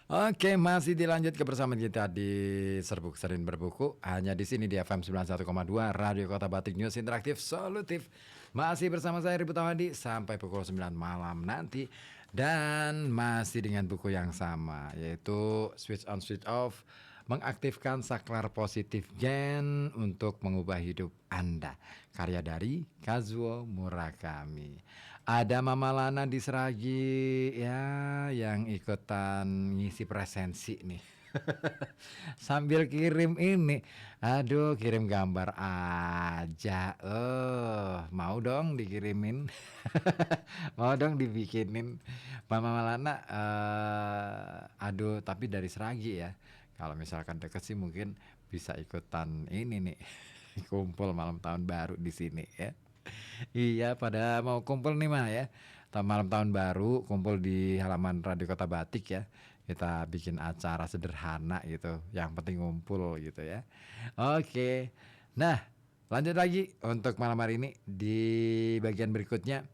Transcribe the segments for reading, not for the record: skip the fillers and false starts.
Oke, masih dilanjut kebersamaan kita di Serbuk Sering Berbuku. Hanya di sini di FM 91,2 Radio Kota Batik, News Interaktif Solutif. Masih bersama saya Ribu Tawadi sampai pukul 9 malam nanti. Dan masih dengan buku yang sama, yaitu Switch On Switch Off, mengaktifkan saklar positif gen untuk mengubah hidup Anda. Karya dari Kazuo Murakami. Ada Mama Lana di Seragi ya, yang ikutan ngisi presensi nih. Sambil kirim ini, aduh, kirim gambar aja. Mau dong dikirimin. Mau dong dibikinin. Mama Malana, aduh, tapi dari Seragi ya. Kalau misalkan deket sih mungkin bisa ikutan ini nih, kumpul malam tahun baru di sini ya. Iya, pada mau kumpul nih mah ya. Malam tahun baru kumpul di halaman Radio Kota Batik ya. Kita bikin acara sederhana gitu. Yang penting ngumpul gitu ya. Oke. Nah, lanjut lagi untuk malam hari ini di bagian berikutnya.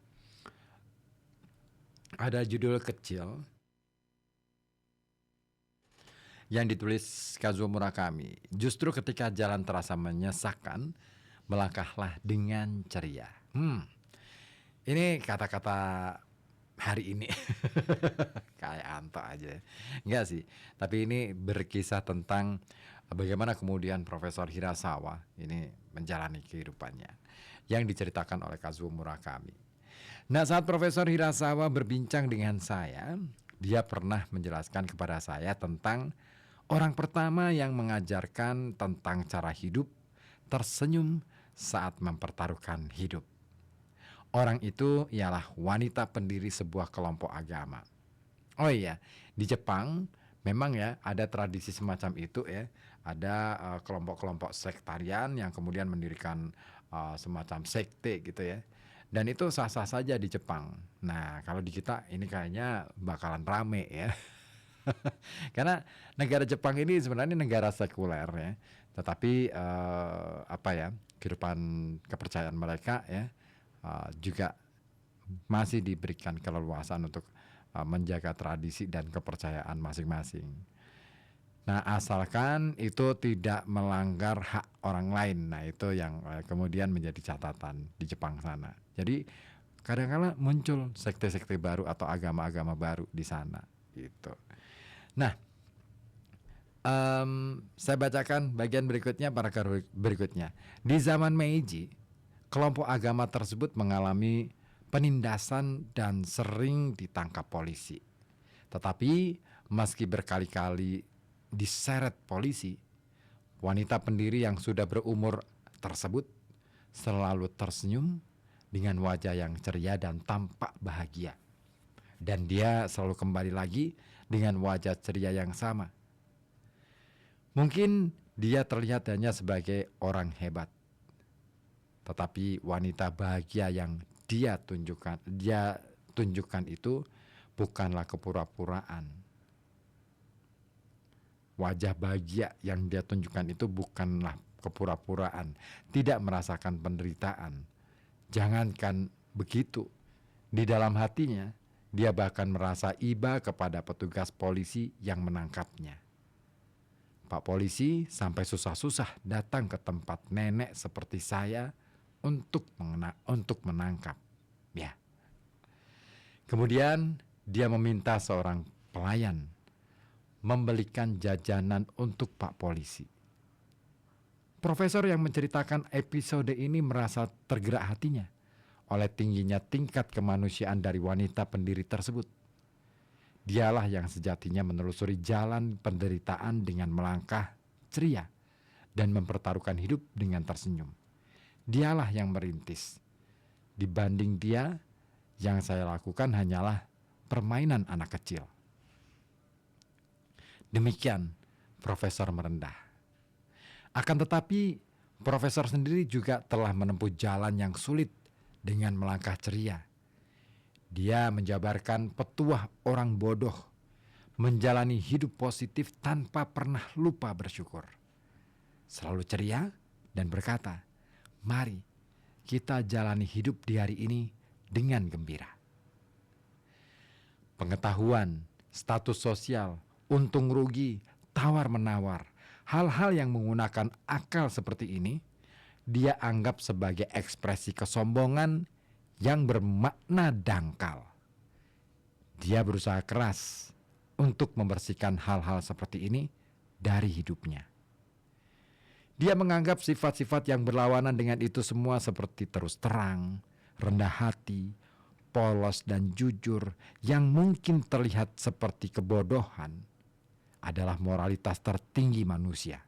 Ada judul kecil yang ditulis Kazuo Murakami. Justru ketika jalan terasa menyesakan, melangkahlah dengan ceria. Ini kata-kata hari ini. Kayak Anto aja. Enggak sih, tapi ini berkisah tentang bagaimana kemudian Profesor Hirasawa ini menjalani kehidupannya, yang diceritakan oleh Kazuo Murakami. Nah, saat Profesor Hirasawa berbincang dengan saya, dia pernah menjelaskan kepada saya tentang orang pertama yang mengajarkan tentang cara hidup, tersenyum saat mempertaruhkan hidup. Orang itu ialah wanita pendiri sebuah kelompok agama. Oh iya, di Jepang memang ya ada tradisi semacam itu ya. Ada kelompok-kelompok sektarian yang kemudian mendirikan semacam sekte gitu ya. Dan itu sah-sah saja di Jepang. Nah, kalau di kita ini kayaknya bakalan rame ya. Karena negara Jepang ini sebenarnya negara sekuler ya. Tetapi apa ya, kehidupan kepercayaan mereka ya juga masih diberikan keleluasan untuk menjaga tradisi dan kepercayaan masing-masing. Nah, asalkan itu tidak melanggar hak orang lain. Nah, itu yang kemudian menjadi catatan di Jepang sana. Jadi kadang-kadang muncul sekte-sekte baru atau agama-agama baru di sana gitu. Nah, saya bacakan bagian berikutnya, paragraf berikutnya. Di zaman Meiji, kelompok agama tersebut mengalami penindasan dan sering ditangkap polisi. Tetapi meski berkali-kali diseret polisi, wanita pendiri yang sudah berumur tersebut selalu tersenyum dengan wajah yang ceria dan tampak bahagia. Dan dia selalu kembali lagi dengan wajah ceria yang sama. Mungkin dia terlihat hanya sebagai orang hebat, tetapi wanita bahagia yang dia tunjukkan itu bukanlah kepura-puraan. Wajah bahagia yang dia tunjukkan itu bukanlah kepura-puraan, tidak merasakan penderitaan. Jangankan begitu, di dalam hatinya dia bahkan merasa iba kepada petugas polisi yang menangkapnya. Pak polisi sampai susah-susah datang ke tempat nenek seperti saya untuk menangkap. Ya. Kemudian dia meminta seorang pelayan membelikan jajanan untuk Pak polisi. Profesor yang menceritakan episode ini merasa tergerak hatinya oleh tingginya tingkat kemanusiaan dari wanita pendiri tersebut. Dialah yang sejatinya menelusuri jalan penderitaan dengan melangkah ceria dan mempertaruhkan hidup dengan tersenyum. Dialah yang merintis. Dibanding dia, yang saya lakukan hanyalah permainan anak kecil. Demikian Profesor merendah. Akan tetapi Profesor sendiri juga telah menempuh jalan yang sulit dengan melangkah ceria. Dia menjabarkan petuah orang bodoh, menjalani hidup positif tanpa pernah lupa bersyukur. Selalu ceria dan berkata, mari kita jalani hidup di hari ini dengan gembira. Pengetahuan, status sosial, untung rugi, tawar-menawar, hal-hal yang menggunakan akal seperti ini, dia anggap sebagai ekspresi kesombongan yang bermakna dangkal. Dia berusaha keras untuk membersihkan hal-hal seperti ini dari hidupnya. Dia menganggap sifat-sifat yang berlawanan dengan itu semua seperti terus terang, rendah hati, polos dan jujur yang mungkin terlihat seperti kebodohan adalah moralitas tertinggi manusia.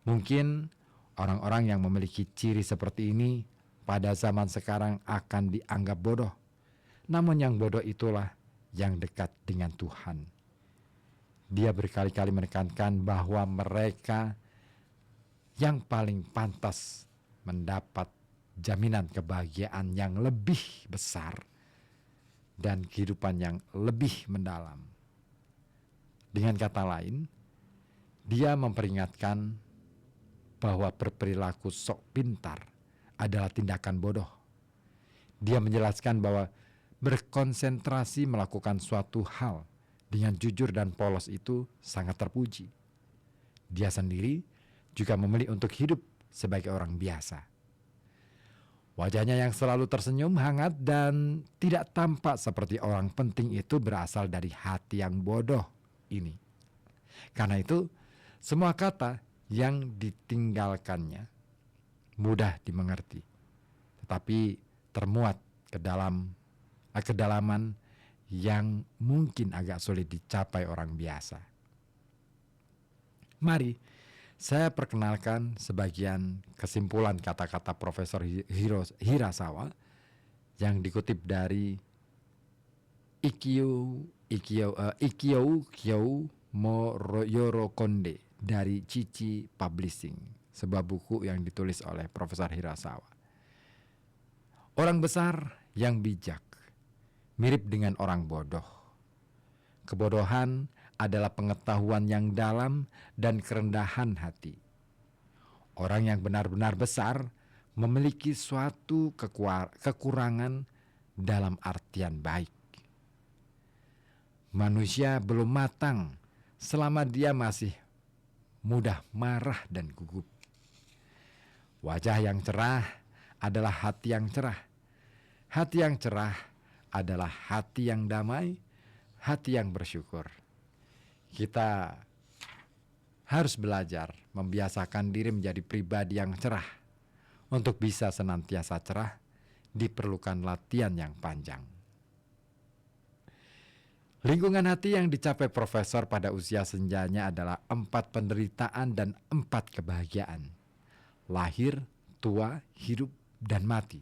Mungkin orang-orang yang memiliki ciri seperti ini pada zaman sekarang akan dianggap bodoh. Namun yang bodoh itulah yang dekat dengan Tuhan. Dia berkali-kali menekankan bahwa mereka yang paling pantas mendapat jaminan kebahagiaan yang lebih besar dan kehidupan yang lebih mendalam. Dengan kata lain, dia memperingatkan bahwa berperilaku sok pintar adalah tindakan bodoh. Dia menjelaskan bahwa berkonsentrasi melakukan suatu hal dengan jujur dan polos itu sangat terpuji. Dia sendiri juga memilih untuk hidup sebagai orang biasa. Wajahnya yang selalu tersenyum hangat dan tidak tampak seperti orang penting itu berasal dari hati yang bodoh ini. Karena itu, semua kata yang ditinggalkannya mudah dimengerti, tetapi termuat ke dalam kedalaman yang mungkin agak sulit dicapai orang biasa. Mari saya perkenalkan sebagian kesimpulan kata-kata Profesor Hirasawa yang dikutip dari Ikkyo Yorokonde dari Cici Publishing, sebuah buku yang ditulis oleh Profesor Hirasawa. Orang besar yang bijak mirip dengan orang bodoh. Kebodohan adalah pengetahuan yang dalam dan kerendahan hati. Orang yang benar-benar besar memiliki suatu kekurangan dalam artian baik. Manusia belum matang selama dia masih mudah marah dan gugup. Wajah yang cerah adalah hati yang cerah. Hati yang cerah adalah hati yang damai, hati yang bersyukur. Kita harus belajar membiasakan diri menjadi pribadi yang cerah. Untuk bisa senantiasa cerah, diperlukan latihan yang panjang. Lingkungan hati yang dicapai Profesor pada usia senjanya adalah 4 penderitaan dan 4 kebahagiaan. Lahir, tua, hidup, dan mati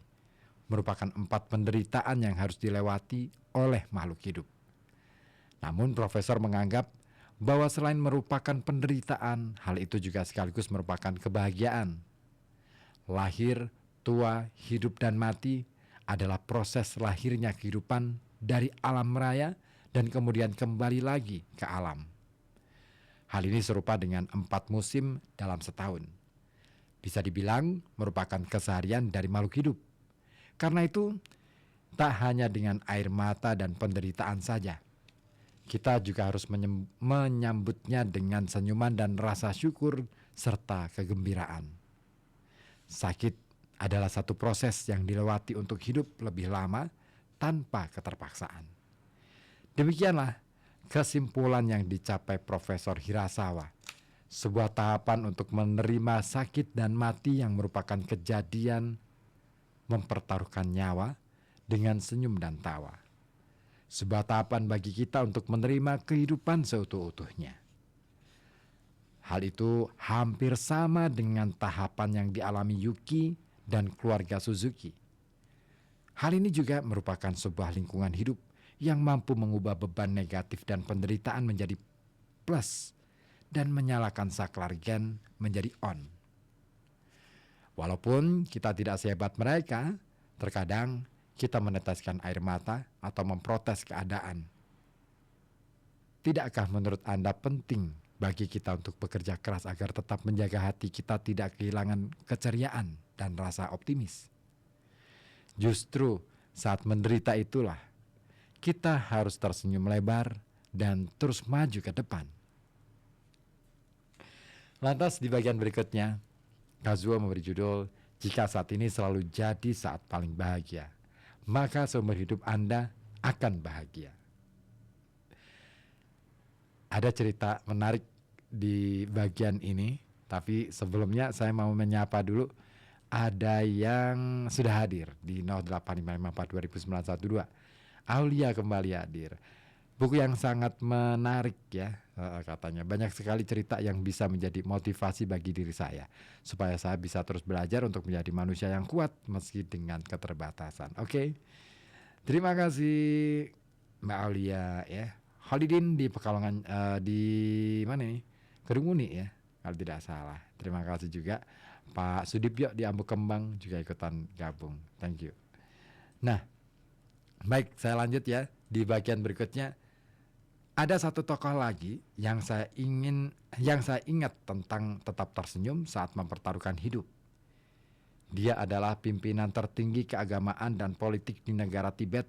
merupakan 4 penderitaan yang harus dilewati oleh makhluk hidup. Namun Profesor menganggap bahwa selain merupakan penderitaan, hal itu juga sekaligus merupakan kebahagiaan. Lahir, tua, hidup, dan mati adalah proses lahirnya kehidupan dari alam raya dan kemudian kembali lagi ke alam. Hal ini serupa dengan 4 musim dalam setahun. Bisa dibilang merupakan keseharian dari makhluk hidup. Karena itu, tak hanya dengan air mata dan penderitaan saja, kita juga harus menyambutnya dengan senyuman dan rasa syukur serta kegembiraan. Sakit adalah satu proses yang dilewati untuk hidup lebih lama tanpa keterpaksaan. Demikianlah kesimpulan yang dicapai Profesor Hirasawa. Sebuah tahapan untuk menerima sakit dan mati yang merupakan kejadian mempertaruhkan nyawa dengan senyum dan tawa. Sebuah tahapan bagi kita untuk menerima kehidupan seutuh-utuhnya. Hal itu hampir sama dengan tahapan yang dialami Yuki dan keluarga Suzuki. Hal ini juga merupakan sebuah lingkungan hidup yang mampu mengubah beban negatif dan penderitaan menjadi plus dan menyalakan saklar gen menjadi on. Walaupun kita tidak sehebat mereka, terkadang kita meneteskan air mata atau memprotes keadaan. Tidakkah menurut Anda penting bagi kita untuk bekerja keras agar tetap menjaga hati kita tidak kehilangan keceriaan dan rasa optimis? Justru saat menderita itulah kita harus tersenyum lebar dan terus maju ke depan. Lantas di bagian berikutnya, Kazuo memberi judul, "Jika saat ini selalu jadi saat paling bahagia, maka seumur hidup Anda akan bahagia." Ada cerita menarik di bagian ini, tapi sebelumnya saya mau menyapa dulu. Ada yang sudah hadir di 0855420912. Aulia kembali hadir. Buku yang sangat menarik ya, katanya. Banyak sekali cerita yang bisa menjadi motivasi bagi diri saya, supaya saya bisa terus belajar untuk menjadi manusia yang kuat meski dengan keterbatasan. Oke. Terima kasih Mbak Aulia ya. Holidin di Pekalongan, di mana nih? Kedunguni ya, kalau tidak salah. Terima kasih juga Pak Sudipyo di Ambu Kembang juga ikutan gabung. Thank you. Nah, baik, saya lanjut ya. Di bagian berikutnya ada satu tokoh lagi yang saya ingat tentang tetap tersenyum saat mempertaruhkan hidup. Dia adalah pimpinan tertinggi keagamaan dan politik di negara Tibet,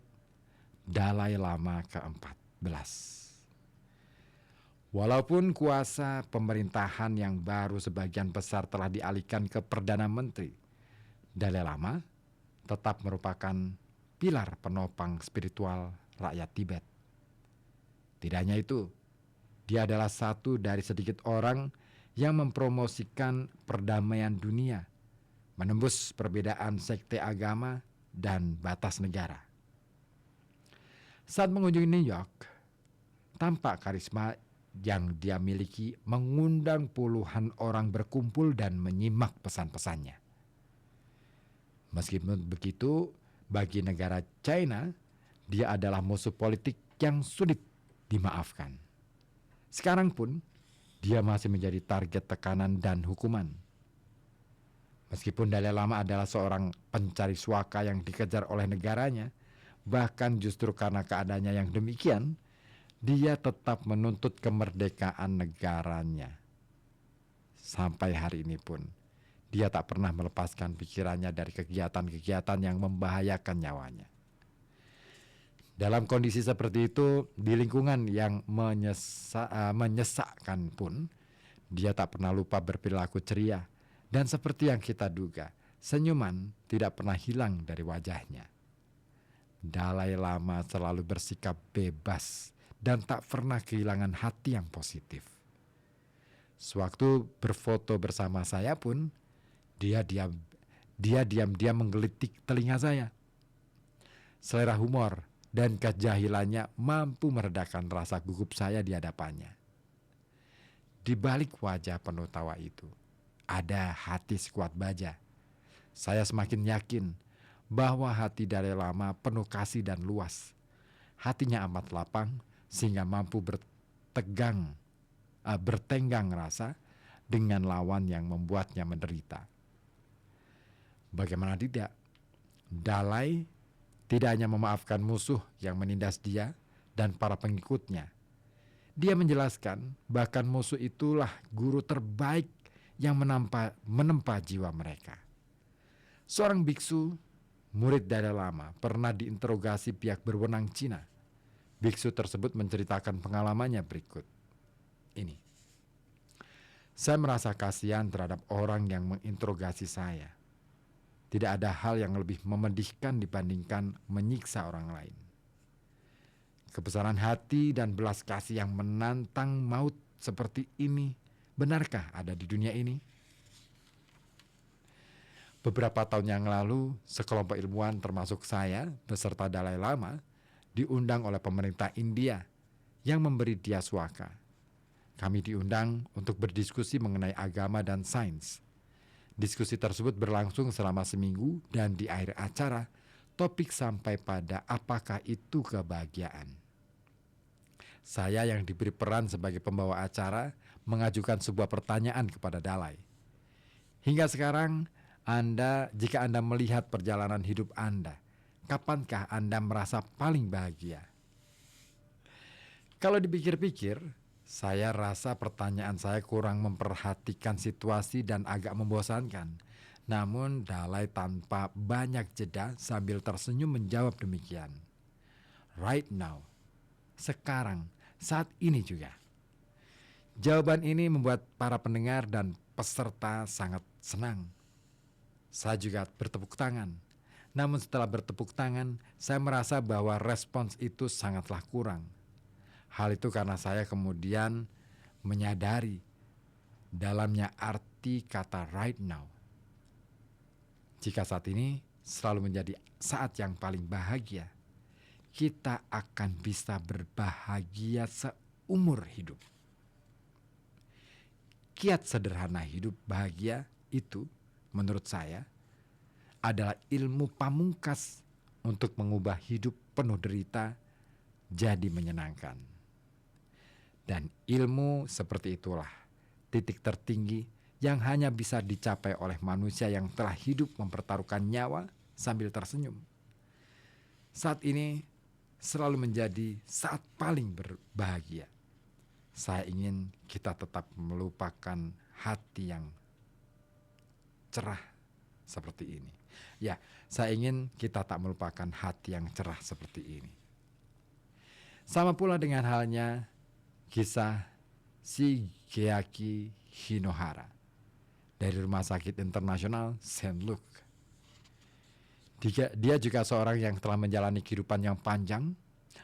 Dalai Lama ke-14. Walaupun kuasa pemerintahan yang baru sebagian besar telah dialihkan ke Perdana Menteri, Dalai Lama tetap merupakan pilar penopang spiritual rakyat Tibet. Tidak hanya itu, dia adalah satu dari sedikit orang yang mempromosikan perdamaian dunia, menembus perbedaan sekte agama dan batas negara. Saat mengunjungi New York, tampak karisma yang dia miliki mengundang puluhan orang berkumpul dan menyimak pesan-pesannya. Meskipun begitu, bagi negara China, dia adalah musuh politik yang sulit dimaafkan. Sekarang pun, dia masih menjadi target tekanan dan hukuman. Meskipun Dalai Lama adalah seorang pencari suaka yang dikejar oleh negaranya, bahkan justru karena keadaannya yang demikian, dia tetap menuntut kemerdekaan negaranya. Sampai hari ini pun, dia tak pernah melepaskan pikirannya dari kegiatan-kegiatan yang membahayakan nyawanya. Dalam kondisi seperti itu, di lingkungan yang menyesakkan pun, dia tak pernah lupa berperilaku ceria. Dan seperti yang kita duga, senyuman tidak pernah hilang dari wajahnya. Dalai Lama selalu bersikap bebas dan tak pernah kehilangan hati yang positif. Sewaktu berfoto bersama saya pun, dia diam-diam menggelitik telinga saya. Selera humor dan kejahilannya mampu meredakan rasa gugup saya di hadapannya. Di balik wajah penuh tawa itu, ada hati sekuat baja. Saya semakin yakin bahwa hati Dalai Lama penuh kasih dan luas. Hatinya amat lapang sehingga mampu bertenggang rasa dengan lawan yang membuatnya menderita. Bagaimana tidak, Dalai tidak hanya memaafkan musuh yang menindas dia dan para pengikutnya. Dia menjelaskan bahkan musuh itulah guru terbaik yang menempa jiwa mereka. Seorang biksu, murid Dalai Lama, pernah diinterogasi pihak berwenang Cina. Biksu tersebut menceritakan pengalamannya berikut. Ini. Saya merasa kasihan terhadap orang yang menginterogasi saya. Tidak ada hal yang lebih memedihkan dibandingkan menyiksa orang lain. Kebesaran hati dan belas kasih yang menantang maut seperti ini, benarkah ada di dunia ini? Beberapa tahun yang lalu, sekelompok ilmuwan termasuk saya beserta Dalai Lama diundang oleh pemerintah India yang memberi dia suaka. Kami diundang untuk berdiskusi mengenai agama dan sains. Diskusi tersebut berlangsung selama seminggu dan di akhir acara, topik sampai pada apakah itu kebahagiaan. Saya yang diberi peran sebagai pembawa acara mengajukan sebuah pertanyaan kepada Dalai. Hingga sekarang, jika Anda melihat perjalanan hidup Anda, kapankah Anda merasa paling bahagia? Kalau dipikir-pikir, saya rasa pertanyaan saya kurang memperhatikan situasi dan agak membosankan. Namun Dalai tanpa banyak jeda sambil tersenyum menjawab demikian. Right now, sekarang saat ini juga? Jawaban ini membuat para pendengar dan peserta sangat senang. Saya juga bertepuk tangan. Namun setelah bertepuk tangan, saya merasa bahwa respons itu sangatlah kurang. Hal itu karena saya kemudian menyadari dalamnya arti kata right now. Jika saat ini selalu menjadi saat yang paling bahagia, kita akan bisa berbahagia seumur hidup. Kiat sederhana hidup bahagia itu, menurut saya, adalah ilmu pamungkas untuk mengubah hidup penuh derita jadi menyenangkan. Dan ilmu seperti itulah titik tertinggi yang hanya bisa dicapai oleh manusia yang telah hidup mempertaruhkan nyawa sambil tersenyum. Saat ini selalu menjadi saat paling berbahagia. Saya ingin kita tetap melupakan hati yang cerah seperti ini. Ya, saya ingin kita tak melupakan hati yang cerah seperti ini. Sama pula dengan halnya kisah Shigeaki Hinohara dari Rumah Sakit Internasional St. Luke. Dia juga seorang yang telah menjalani kehidupan yang panjang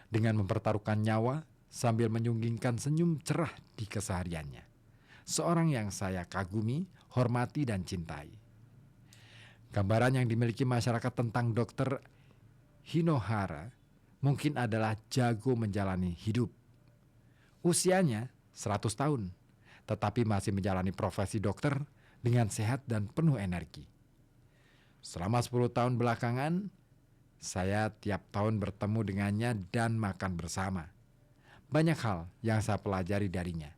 dengan mempertaruhkan nyawa sambil menyunggingkan senyum cerah di kesehariannya. Seorang yang saya kagumi, hormati, dan cintai. Gambaran yang dimiliki masyarakat tentang Dr. Hinohara mungkin adalah jago menjalani hidup. Usianya 100 tahun, tetapi masih menjalani profesi dokter dengan sehat dan penuh energi. Selama 10 tahun belakangan, saya tiap tahun bertemu dengannya dan makan bersama. Banyak hal yang saya pelajari darinya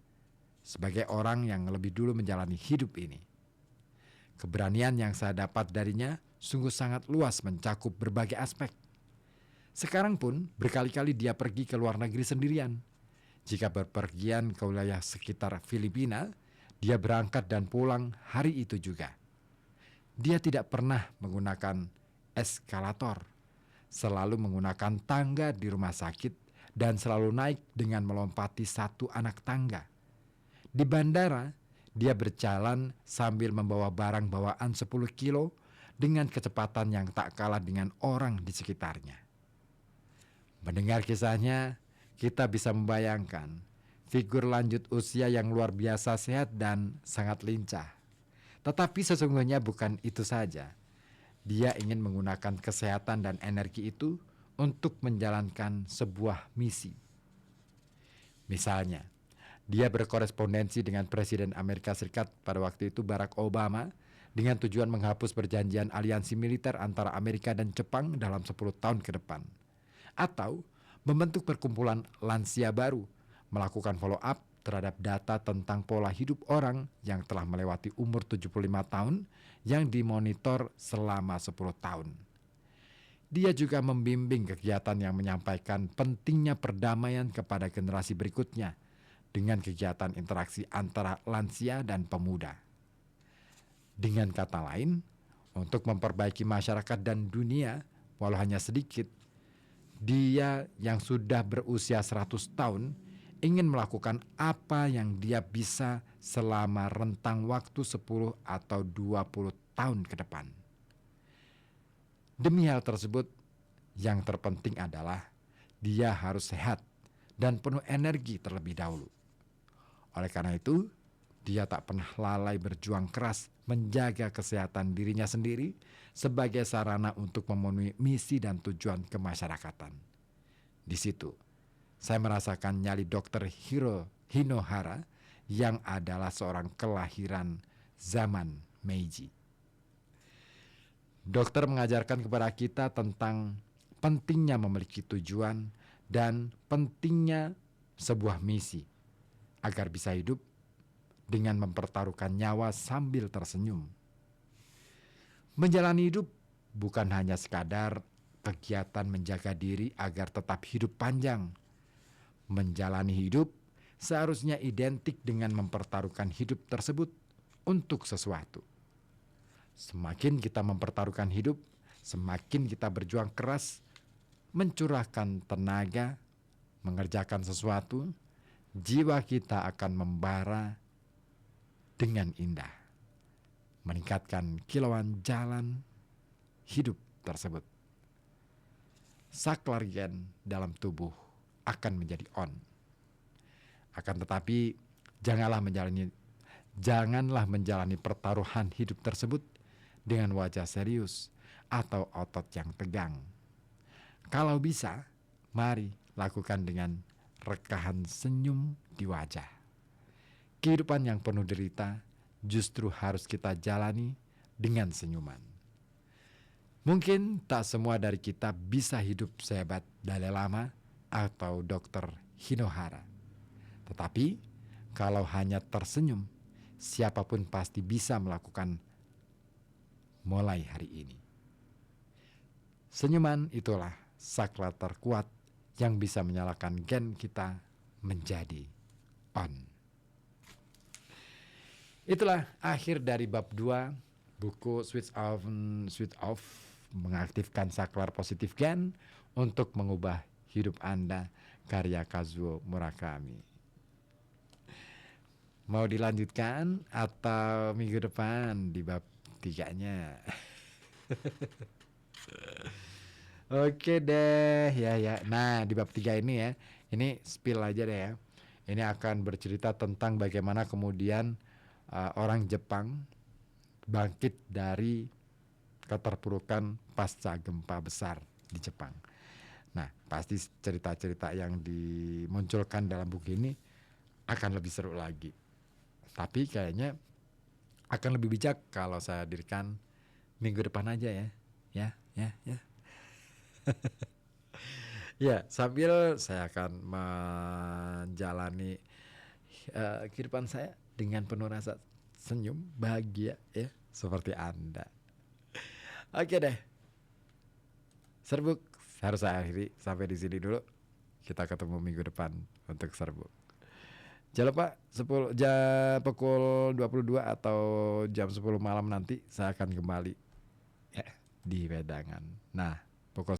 sebagai orang yang lebih dulu menjalani hidup ini. Keberanian yang saya dapat darinya sungguh sangat luas mencakup berbagai aspek. Sekarang pun berkali-kali dia pergi ke luar negeri sendirian. Jika berpergian ke wilayah sekitar Filipina, dia berangkat dan pulang hari itu juga. Dia tidak pernah menggunakan eskalator, selalu menggunakan tangga di rumah sakit dan selalu naik dengan melompati satu anak tangga. Di bandara, dia berjalan sambil membawa barang bawaan 10 kilo dengan kecepatan yang tak kalah dengan orang di sekitarnya. Mendengar kisahnya, kita bisa membayangkan figur lanjut usia yang luar biasa sehat dan sangat lincah. Tetapi sesungguhnya bukan itu saja. Dia ingin menggunakan kesehatan dan energi itu untuk menjalankan sebuah misi. Misalnya, dia berkorespondensi dengan Presiden Amerika Serikat pada waktu itu Barack Obama dengan tujuan menghapus perjanjian aliansi militer antara Amerika dan Jepang dalam 10 tahun ke depan. Atau membentuk perkumpulan lansia baru, melakukan follow up terhadap data tentang pola hidup orang yang telah melewati umur 75 tahun yang dimonitor selama 10 tahun. Dia juga membimbing kegiatan yang menyampaikan pentingnya perdamaian kepada generasi berikutnya dengan kegiatan interaksi antara lansia dan pemuda. Dengan kata lain, untuk memperbaiki masyarakat dan dunia, walau hanya sedikit, dia yang sudah berusia 100 tahun ingin melakukan apa yang dia bisa selama rentang waktu 10 atau 20 tahun ke depan. Demi hal tersebut, yang terpenting adalah dia harus sehat dan penuh energi terlebih dahulu. Oleh karena itu, dia tak pernah lalai berjuang keras menjaga kesehatan dirinya sendiri sebagai sarana untuk memenuhi misi dan tujuan kemasyarakatan. Di situ, saya merasakan nyali Dr. Hinohara yang adalah seorang kelahiran zaman Meiji. Dokter mengajarkan kepada kita tentang pentingnya memiliki tujuan dan pentingnya sebuah misi agar bisa hidup dengan mempertaruhkan nyawa sambil tersenyum. Menjalani hidup bukan hanya sekadar kegiatan menjaga diri agar tetap hidup panjang. Menjalani hidup seharusnya identik dengan mempertaruhkan hidup tersebut untuk sesuatu. Semakin kita mempertaruhkan hidup, semakin kita berjuang keras, mencurahkan tenaga, mengerjakan sesuatu, jiwa kita akan membara dengan indah, meningkatkan kilauan jalan hidup tersebut. Saklar gen dalam tubuh akan menjadi on. Akan tetapi janganlah menjalani pertaruhan hidup tersebut dengan wajah serius atau otot yang tegang. Kalau bisa, mari lakukan dengan rekahan senyum di wajah. Kehidupan yang penuh derita justru harus kita jalani dengan senyuman. Mungkin tak semua dari kita bisa hidup sehebat Dalai Lama atau Dr. Hinohara. Tetapi kalau hanya tersenyum, siapapun pasti bisa melakukan mulai hari ini. Senyuman itulah saklar terkuat yang bisa menyalakan gen kita menjadi on. Itulah akhir dari bab 2 buku Switch Off, mengaktifkan saklar positif gen untuk mengubah hidup Anda, karya Kazuo Murakami. Mau dilanjutkan atau minggu depan di bab 3-nya? Oke deh, ya. Nah, di bab 3 ini ya, ini spill aja deh ya. Ini akan bercerita tentang bagaimana kemudian orang Jepang bangkit dari keterpurukan pasca gempa besar di Jepang. Nah, pasti cerita-cerita yang dimunculkan dalam buku ini akan lebih seru lagi. Tapi kayaknya akan lebih bijak kalau saya hadirkan minggu depan aja ya. Ya, sambil saya akan menjalani kehidupan saya dengan penuh rasa senyum, bahagia ya, seperti Anda. Oke deh. Serbuk harus saya akhiri sampai di sini dulu. Kita ketemu minggu depan untuk serbuk. Jangan lupa pukul 22 atau jam 10 malam nanti saya akan kembali di Wedangan. Nah, pukul